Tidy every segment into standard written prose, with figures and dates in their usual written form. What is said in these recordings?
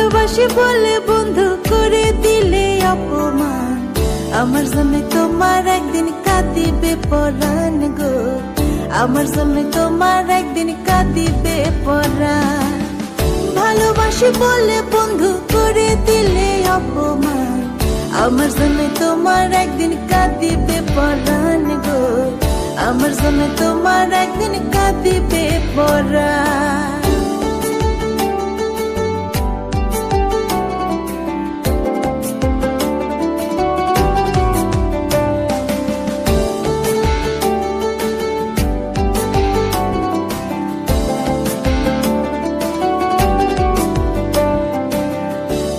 ভালোবাসি বলে বন্ধু করে দিলে অপমান, আমার জন্য তোমার একদিন কাঁদিবে পরাণ গো, আমার জন্য তোমার একদিন কাঁদিবে পরাণ। ভালোবাসি বলে বন্ধু করে দিলে অপমান, আমার জন্য তোমার একদিন কাঁদিবে পরাণ গো, আমার জন্য তোমার একদিন কাঁদিবে পরাণ।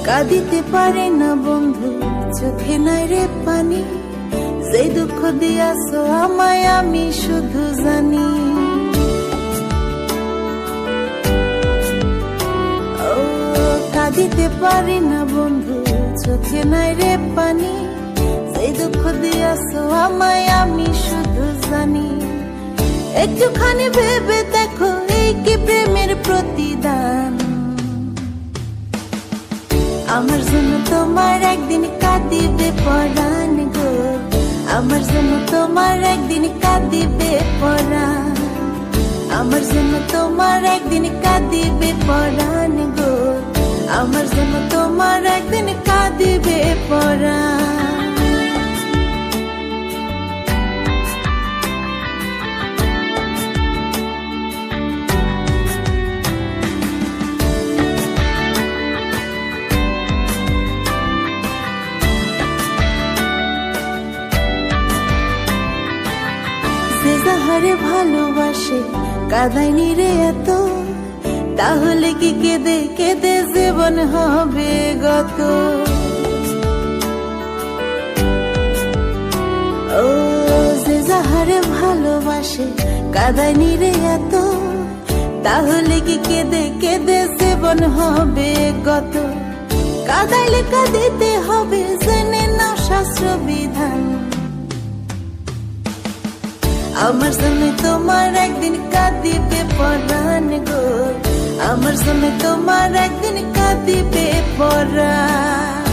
কাঁদিতে পারে না বন্ধু, চোখে নাই রে পানি, যে দুঃখ দিয়াছ আমায় আমি শুধু জানি। ও কাঁদিতে পারে না বন্ধু, চোখে নাই রে পানি, যে দুঃখ দিয়াছ আমায় আমি শুধু জানি। একটুখানি ভেবে দেখো এই কি প্রেমের প্রতিদান, আমার জন্য তোমার একদিন কাঁদিবে পরাণ গো, আমার জন্য তোমার একদিন কাঁদিবে পরাণ, আমার জন্য তোমার একদিন কাঁদিবে পরাণ গো, আমার জন্য তোমার একদিন কাঁদিবে পরাণ। যাহারে ভালোবাসে কাঁদায়নি রে এত, তাহলে কি কেঁদে কেঁদে জীবন হবে গত। ও যে যাহারে ভালোবাসে কাঁদায়নি রে এত, তাহলে কি কেঁদে কেঁদে জীবন হবে গত। কাঁদাইলে কাঁদিতে হবে জেনে নাও শাস্ত্র বিধান, আমার জন্য তোমার একদিন কাঁদিবে পরাণ গো, আমার জন্য তোমার একদিন কাঁদিবে পরাণ।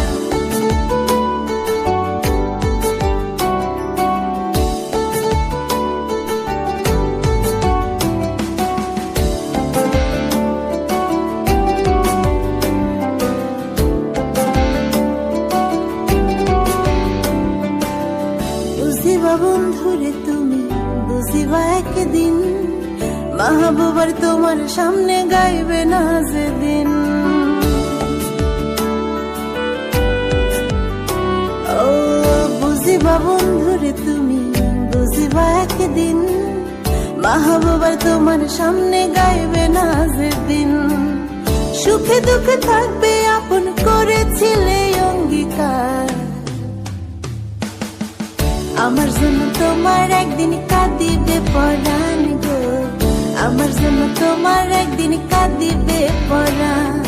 বুঝিবা বন্ধুরে তুমি, বুঝিবা একদিন মাহবুবার তোমার সামনে গাইবে না যেদিন। ও বুঝিবা বন্ধুরে তুমি, বুঝিবা একদিন মাহবুবার তোমার সামনে গাইবে না যেদিন। সুখে দুঃখে থাকবে আপন করেছিলে অঙ্গীকার, আমার জন্য তোমার একদিন কাঁদিবে পরাণ গো, আমার জন্য তোমার একদিন কাঁদিবে পরাণ।